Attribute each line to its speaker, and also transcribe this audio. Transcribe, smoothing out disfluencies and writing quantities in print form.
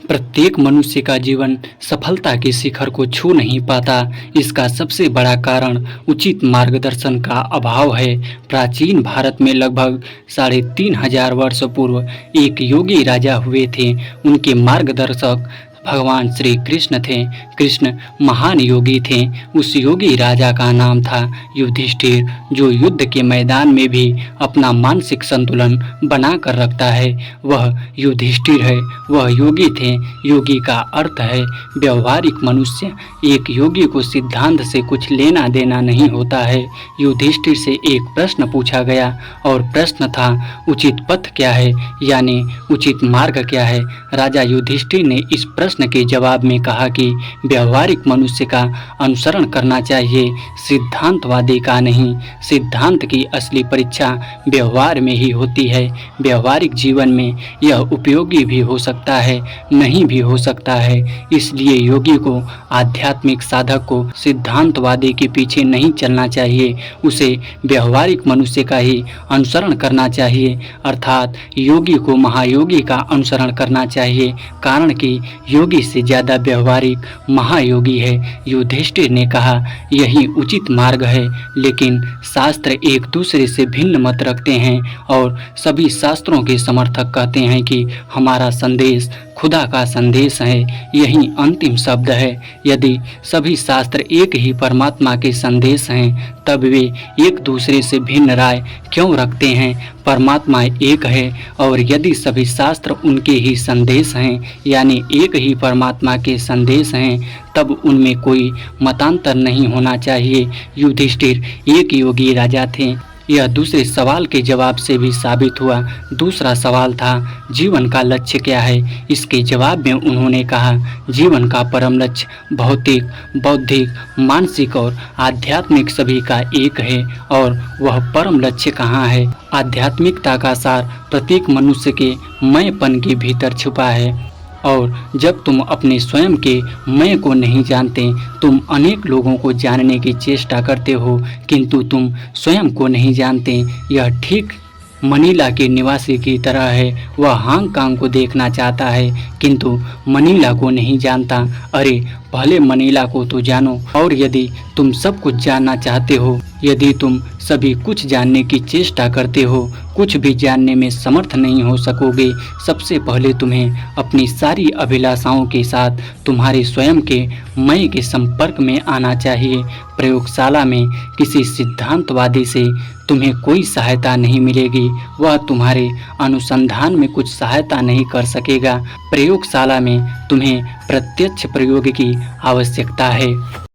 Speaker 1: प्रत्येक मनुष्य का जीवन सफलता के शिखर को छू नहीं पाता। इसका सबसे बड़ा कारण उचित मार्गदर्शन का अभाव है। प्राचीन भारत में लगभग 3500 वर्ष पूर्व एक योगी राजा हुए थे। उनके मार्गदर्शक भगवान श्री कृष्ण थे। कृष्ण महान योगी थे। उस योगी राजा का नाम था युधिष्ठिर, जो युद्ध के मैदान में भी अपना मानसिक संतुलन बना कर रखता है, वह युधिष्ठिर है। वह योगी थे। योगी का अर्थ है व्यवहारिक मनुष्य। एक योगी को सिद्धांत से कुछ लेना देना नहीं होता है। युधिष्ठिर से एक प्रश्न पूछा गया और प्रश्न था उचित पथ क्या है, यानी उचित मार्ग क्या है। राजा युधिष्ठिर ने इस प्रश्न के जवाब में कहा कि व्यवहारिक मनुष्य का अनुसरण करना चाहिए, सिद्धांतवादी का नहीं। सिद्धांत की असली परीक्षा व्यवहार में ही होती है। व्यवहारिक जीवन में यह उपयोगी भी हो सकता है, नहीं भी हो सकता है। इसलिए योगी को, आध्यात्मिक साधक को सिद्धांतवादी के पीछे नहीं चलना चाहिए। उसे व्यवहारिक मनुष्य का ही अनुसरण करना चाहिए, अर्थात योगी को महायोगी का अनुसरण करना चाहिए, कारण कि योगी से ज्यादा व्यवहारिक महायोगी है। युधिष्ठिर ने कहा, यही उचित मार्ग है, लेकिन शास्त्र एक दूसरे से भिन्न मत रखते हैं और सभी शास्त्रों के समर्थक कहते हैं कि हमारा संदेश खुदा का संदेश है, यही अंतिम शब्द है। यदि सभी शास्त्र एक ही परमात्मा के संदेश हैं, तब वे एक दूसरे से भिन्न राय क्यों रखते हैं? परमात्मा एक है, और यदि सभी शास्त्र उनके ही संदेश हैं, यानी एक ही परमात्मा के संदेश हैं, तब उनमें कोई मतांतर नहीं होना चाहिए। युधिष्ठिर एक योगी राजा थे। यह दूसरे सवाल के जवाब से भी साबित हुआ। दूसरा सवाल था, जीवन का लक्ष्य क्या है? इसके जवाब में उन्होंने कहा, जीवन का परम लक्ष्य भौतिक, बौद्धिक, मानसिक और आध्यात्मिक सभी का एक है। और वह परम लक्ष्य कहाँ है? आध्यात्मिकता का सार प्रत्येक मनुष्य के मैंपन के भीतर छुपा है। और जब तुम अपने स्वयं के मैं को नहीं जानते, तुम अनेक लोगों को जानने की चेष्टा करते हो, किंतु तुम स्वयं को नहीं जानते। यह ठीक मनीला के निवासी की तरह है। वह हांगकांग को देखना चाहता है, किंतु मनीला को नहीं जानता। अरे पहले मनीला को तो जानो, और यदि तुम सब कुछ जानना चाहते हो, यदि तुम सभी कुछ जानने की चेष्टा करते हो, कुछ भी जानने में समर्थ नहीं हो सकोगे। सबसे पहले तुम्हें अपनी सारी अभिलाषाओं के साथ तुम्हारे स्वयं के मैं के संपर्क में आना चाहिए। प्रयोगशाला में किसी सिद्धांतवादी से तुम्हें कोई सहायता नहीं मिलेगी। वह तुम्हारे अनुसंधान में कुछ सहायता नहीं कर सकेगा। प्रयोगशाला में तुम्हें प्रत्यक्ष प्रयोग की आवश्यकता है।